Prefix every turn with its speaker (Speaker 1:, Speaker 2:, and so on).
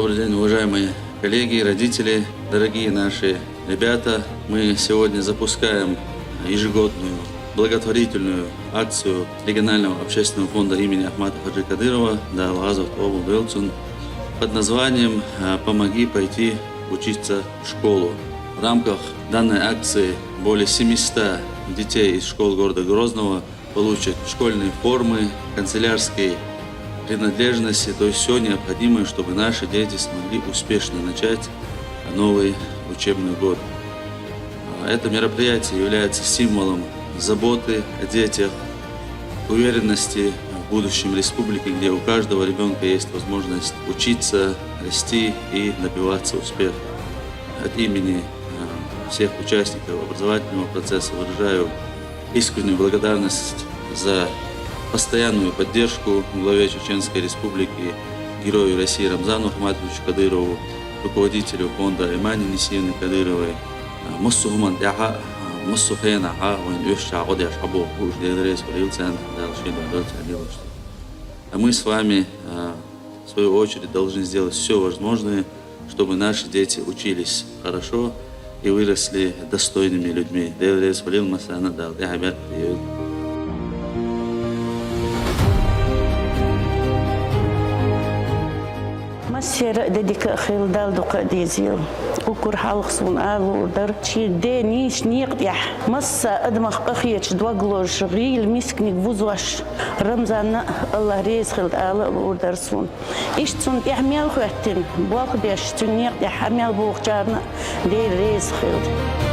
Speaker 1: Добрый день, уважаемые коллеги, родители, дорогие наши ребята. Мы сегодня запускаем ежегодную благотворительную акцию регионального общественного фонда имени Ахмата Хаджи Кадырова под названием «Помоги пойти учиться в школу». В рамках данной акции более 700 детей из школ города Грозного получат школьные формы, канцелярские принадлежности, то есть все необходимое, чтобы наши дети смогли успешно начать новый учебный год. Это мероприятие является символом заботы о детях, уверенности в будущем республики, где у каждого ребенка есть возможность учиться, расти и добиваться успеха. От имени всех участников образовательного процесса выражаю искреннюю благодарность за постоянную поддержку главе Чеченской Республики, герою России Рамзану Ахматовичу Кадырову, руководителю фонда Имани Нисиевны Кадыровой, а мы с вами, в свою очередь, должны сделать все возможное, чтобы наши дети учились хорошо и выросли достойными людьми.
Speaker 2: Masih dedik khil dal duqa dizil وكر حلق صون آلو درتشي دانيش نيقدح مصا أدمخ أخيش دوغلوش غيل مسكني بوزوش رمزان الله ريز خلد آلو ودرسون إيش تون يحمل خواتين بوخ ديش تون يقدح حمل بوخ جارنا دي ريز خلد